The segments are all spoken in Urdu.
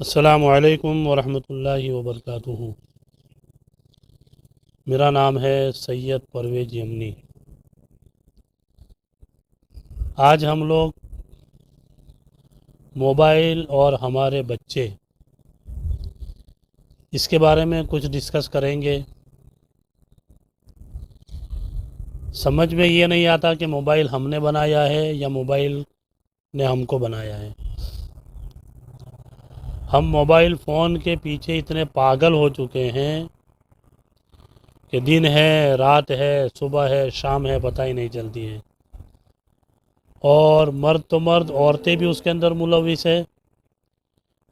السلام علیکم ورحمۃ اللہ وبرکاتہ۔ میرا نام ہے سید پرویز یمنی۔ آج ہم لوگ موبائل اور ہمارے بچے اس کے بارے میں کچھ ڈسکس کریں گے۔ سمجھ میں یہ نہیں آتا کہ موبائل ہم نے بنایا ہے یا موبائل نے ہم کو بنایا ہے۔ ہم موبائل فون کے پیچھے اتنے پاگل ہو چکے ہیں کہ دن ہے، رات ہے، صبح ہے، شام ہے، پتہ ہی نہیں چلتی ہے۔ اور مرد تو مرد، عورتیں بھی اس کے اندر ملوث ہے،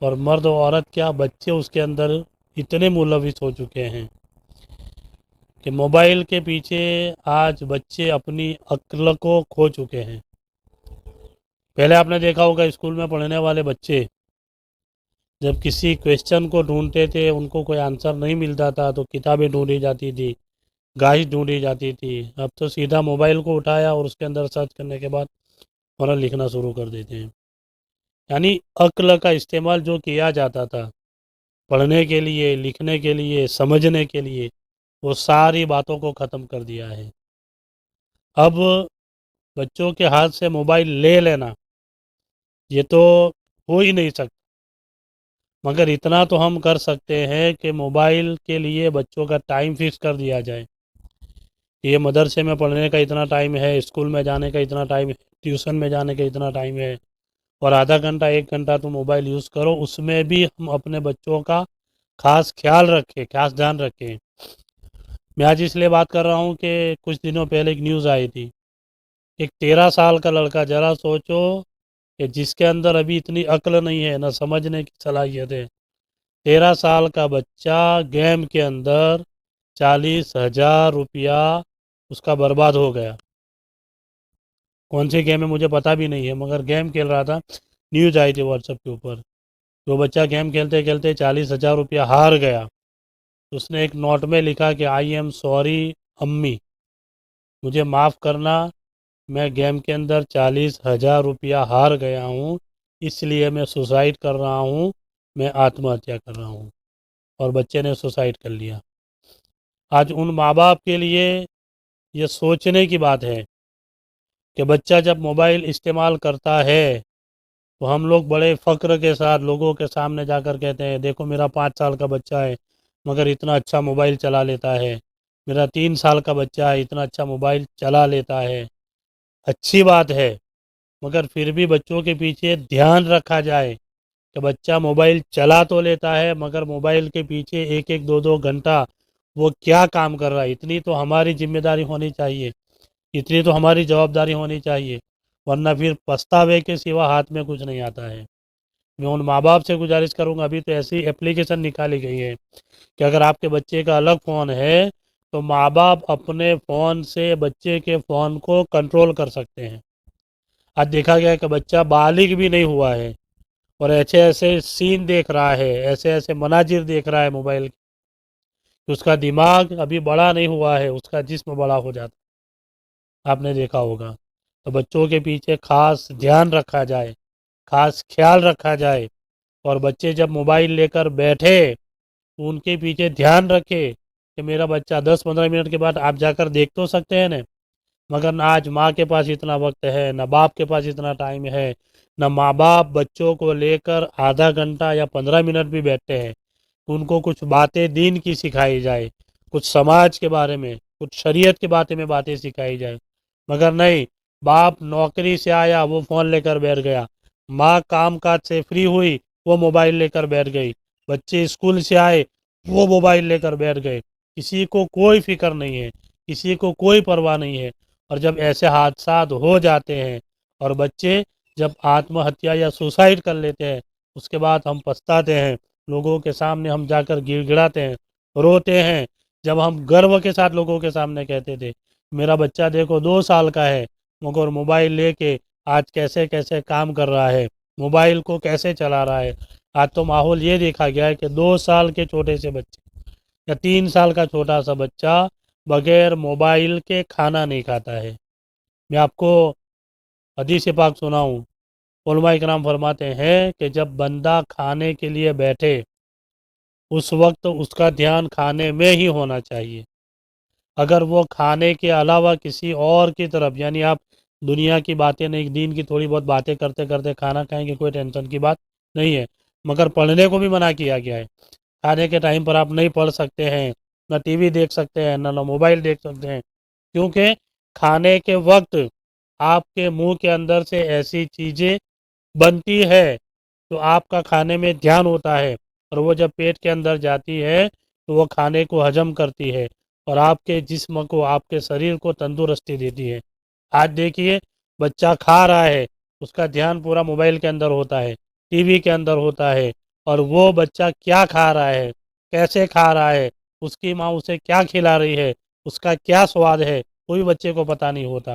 اور مرد و عورت کیا، بچے اس کے اندر اتنے ملوث ہو چکے ہیں کہ موبائل کے پیچھے آج بچے اپنی عقل کو کھو چکے ہیں۔ پہلے آپ نے دیکھا ہوگا اسکول میں پڑھنے والے بچے جب کسی کویشچن کو ڈھونڈتے تھے، ان کو کوئی آنسر نہیں ملتا تھا تو کتابیں ڈھونڈی جاتی تھی، گائیڈ ڈھونڈی جاتی تھی۔ اب تو سیدھا موبائل کو اٹھایا اور اس کے اندر سرچ کرنے کے بعد فوراً لکھنا شروع کر دیتے ہیں۔ یعنی عقل کا استعمال جو کیا جاتا تھا پڑھنے کے لیے، لکھنے کے لیے، سمجھنے کے لیے، وہ ساری باتوں کو ختم کر دیا ہے۔ اب بچوں کے ہاتھ سے موبائل لے لینا یہ تو ہو ہی نہیں سکتا، مگر اتنا تو ہم کر سکتے ہیں کہ موبائل کے لیے بچوں کا ٹائم فکس کر دیا جائے۔ یہ مدرسے میں پڑھنے کا اتنا ٹائم ہے، اسکول میں جانے کا اتنا ٹائم ہے، ٹیوشن میں جانے کا اتنا ٹائم ہے، اور آدھا گھنٹہ 1 گھنٹہ تو موبائل یوز کرو۔ اس میں بھی ہم اپنے بچوں کا خاص خیال رکھیں، خاص دھیان رکھیں۔ میں آج اس لیے بات کر رہا ہوں کہ کچھ دنوں پہلے ایک نیوز آئی تھی، ایک 13 سال کا لڑکا، ذرا سوچو کہ جس کے اندر ابھی اتنی عقل نہیں ہے، نہ سمجھنے کی صلاحیت ہے، 13 سال کا بچہ گیم کے اندر 40,000 روپیہ اس کا برباد ہو گیا۔ کون سی گیم ہے مجھے پتہ بھی نہیں ہے، مگر گیم کھیل رہا تھا، نیوز آئی تھی واٹس ایپ کے اوپر۔ جو بچہ گیم کھیلتے کھیلتے 40,000 روپیہ ہار گیا، اس نے ایک نوٹ میں لکھا کہ آئی ایم سوری امی، مجھے معاف کرنا، میں گیم کے اندر 40,000 روپیہ ہار گیا ہوں، اس لیے میں سوسائڈ کر رہا ہوں، میں آتم ہتیا کر رہا ہوں۔ اور بچے نے سوسائڈ کر لیا۔ آج ان ماں باپ کے لیے یہ سوچنے کی بات ہے کہ بچہ جب موبائل استعمال کرتا ہے تو ہم لوگ بڑے فخر کے ساتھ لوگوں کے سامنے جا کر کہتے ہیں دیکھو میرا 5 سال کا بچہ ہے مگر اتنا اچھا موبائل چلا لیتا ہے، میرا 3 سال کا بچہ ہے اتنا اچھا موبائل چلا لیتا ہے۔ اچھی بات ہے، مگر پھر بھی بچوں کے پیچھے دھیان رکھا جائے کہ بچہ موبائل چلا تو لیتا ہے مگر موبائل کے پیچھے 1 1 2 2 گھنٹہ وہ کیا کام کر رہا ہے، اتنی تو ہماری ذمہ داری ہونی چاہیے، اتنی تو ہماری جوابداری ہونی چاہیے، ورنہ پھر پچھتاوے کے سوا ہاتھ میں کچھ نہیں آتا ہے۔ میں ان ماں باپ سے گزارش کروں گا، ابھی تو ایسی اپلیکیشن نکالی گئی ہے کہ اگر آپ کے بچے کا الگ فون ہے تو ماں باپ اپنے فون سے بچے کے فون کو کنٹرول کر سکتے ہیں۔ آج دیکھا گیا کہ بچہ بالغ بھی نہیں ہوا ہے اور ایسے ایسے سین دیکھ رہا ہے، ایسے ایسے مناظر دیکھ رہا ہے موبائل کہ اس کا دماغ ابھی بڑا نہیں ہوا ہے، اس کا جسم بڑا ہو جاتا، آپ نے دیکھا ہوگا۔ تو بچوں کے پیچھے خاص دھیان رکھا جائے، خاص خیال رکھا جائے، اور بچے جب موبائل لے کر بیٹھے تو ان کے پیچھے دھیان رکھے کہ میرا بچہ 10 15 منٹ کے بعد آپ جا کر دیکھ تو سکتے ہیں نا، مگر نہ آج ماں کے پاس اتنا وقت ہے، نہ باپ کے پاس اتنا ٹائم ہے، نہ ماں باپ بچوں کو لے کر آدھا گھنٹہ یا 15 منٹ بھی بیٹھتے ہیں ان کو کچھ باتیں دین کی سکھائی جائے، کچھ سماج کے بارے میں، کچھ شریعت کے بارے میں باتیں سکھائی جائے، مگر نہیں، باپ نوکری سے آیا وہ فون لے کر بیٹھ گیا، ماں کام کاج سے فری ہوئی وہ موبائل لے کر بیٹھ گئی، بچے اسکول سے آئے وہ موبائل لے کر بیٹھ گئے، کسی کو کوئی فکر نہیں ہے، کسی کو کوئی پرواہ نہیں ہے۔ اور جب ایسے حادثات ہو جاتے ہیں اور بچے جب آتم ہتیا یا سوسائڈ کر لیتے ہیں اس کے بعد ہم پچھتاتے ہیں، لوگوں کے سامنے ہم جا کر گڑ گڑاتے ہیں، روتے ہیں، جب ہم گرو کے ساتھ لوگوں کے سامنے کہتے تھے میرا بچہ دیکھو 2 سال کا ہے مگر موبائل لے کے آج کیسے کیسے کام کر رہا ہے، موبائل کو کیسے چلا رہا ہے۔ آج تو ماحول یہ دیکھا گیا ہے کہ 2 سال کے چھوٹے سے بچے یا 3 سال کا چھوٹا سا بچہ بغیر موبائل کے کھانا نہیں کھاتا ہے۔ میں آپ کو حدیث پاک سناؤں، علماء کرام فرماتے ہیں کہ جب بندہ کھانے کے لیے بیٹھے اس وقت اس کا دھیان کھانے میں ہی ہونا چاہیے. اگر وہ کھانے کے علاوہ کسی اور کی طرف، یعنی آپ دنیا کی باتیں نہیں، دین کی تھوڑی بہت باتیں کرتے کرتے کھانا کھائیں گے، کوئی ٹینشن کی بات نہیں ہے، مگر پڑھنے کو بھی منع کیا گیا ہے. کھانے کے ٹائم پر آپ نہیں پڑھ سکتے ہیں، نہ ٹی وی دیکھ سکتے ہیں، نہ موبائل دیکھ سکتے ہیں، کیونکہ کھانے کے وقت آپ کے منہ کے اندر سے ایسی چیزیں بنتی ہے تو آپ کا کھانے میں دھیان ہوتا ہے، اور وہ جب پیٹ کے اندر جاتی ہے تو وہ کھانے کو ہضم کرتی ہے اور آپ کے جسم کو، آپ کے شریر کو تندرستی دیتی ہے. آج دیکھیے بچہ کھا رہا ہے، اس کا دھیان پورا موبائل کے اندر ہوتا ہے، ٹی وی کے اندر ہوتا ہے، اور وہ بچہ کیا کھا رہا ہے، کیسے کھا رہا ہے، اس کی ماں اسے کیا کھلا رہی ہے، اس کا کیا سواد ہے، کوئی بچے کو پتہ نہیں ہوتا.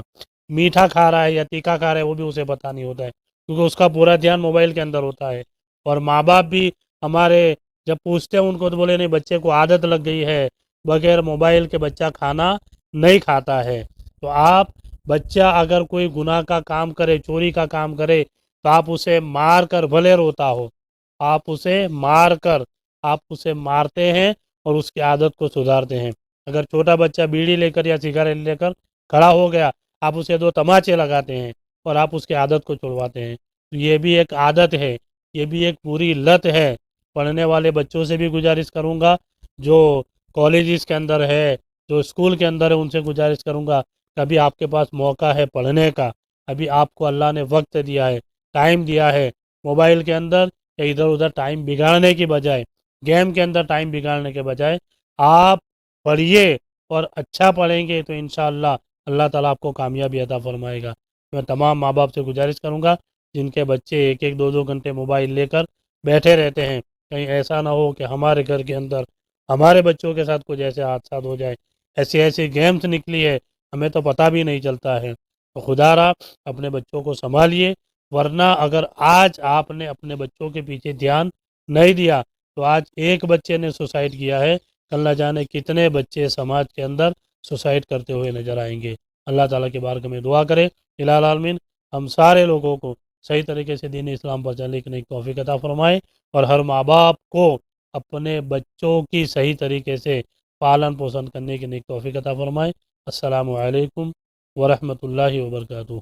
میٹھا کھا رہا ہے یا تیکھا کھا رہا ہے وہ بھی اسے پتہ نہیں ہوتا ہے، کیونکہ اس کا پورا دھیان موبائل کے اندر ہوتا ہے. اور ماں باپ بھی ہمارے جب پوچھتے ہیں ان کو تو بولے نہیں، بچے کو عادت لگ گئی ہے، بغیر موبائل کے بچہ کھانا نہیں کھاتا ہے. تو آپ بچہ اگر کوئی گناہ کا کام کرے، چوری کا کام کرے، تو آپ اسے مار کر، بھلے روتا ہو، آپ اسے مار کر، آپ اسے مارتے ہیں اور اس کی عادت کو سدھارتے ہیں. اگر چھوٹا بچہ بیڑی لے کر یا سگریٹ لے کر کھڑا ہو گیا، آپ اسے 2 تماچے لگاتے ہیں اور آپ اس کی عادت کو چھڑواتے ہیں. یہ بھی ایک عادت ہے، یہ بھی ایک پوری لت ہے. پڑھنے والے بچوں سے بھی گزارش کروں گا، جو کالجز کے اندر ہے، جو اسکول کے اندر ہے، ان سے گزارش کروں گا کہ ابھی آپ کے پاس موقع ہے پڑھنے کا، ابھی آپ کو اللہ نے وقت دیا ہے، ٹائم دیا ہے. موبائل کے اندر یا ادھر ادھر ٹائم بگاڑنے کی بجائے، گیم کے اندر ٹائم بگاڑنے کے بجائے آپ پڑھیے، اور اچھا پڑھیں گے تو انشاءاللہ اللہ تعالیٰ آپ کو کامیابی عطا فرمائے گا. میں تمام ماں باپ سے گزارش کروں گا جن کے بچے 1 2 گھنٹے موبائل لے کر بیٹھے رہتے ہیں، کہیں ایسا نہ ہو کہ ہمارے گھر کے اندر ہمارے بچوں کے ساتھ کچھ ایسے حادثات ہو جائے. ایسی گیمز نکلی ہے ہمیں تو پتہ بھی نہیں چلتا ہے. تو خدا را اپنے بچوں کو سنبھالیے، ورنہ اگر آج آپ نے اپنے بچوں کے پیچھے دھیان نہیں دیا تو آج ایک بچے نے سوسائڈ کیا ہے، کل نہ جانے کتنے بچے سماج کے اندر سوسائڈ کرتے ہوئے نظر آئیں گے. اللہ تعالیٰ کے بارگاہ میں دعا کرے الہ العالمین ہم سارے لوگوں کو صحیح طریقے سے دین اسلام پر چلنے کی توفیق عطا فرمائے، اور ہر ماں باپ کو اپنے بچوں کی صحیح طریقے سے پالن پوشن کرنے کی توفیق عطا فرمائے. السلام علیکم ورحمۃ اللہ وبرکاتہ.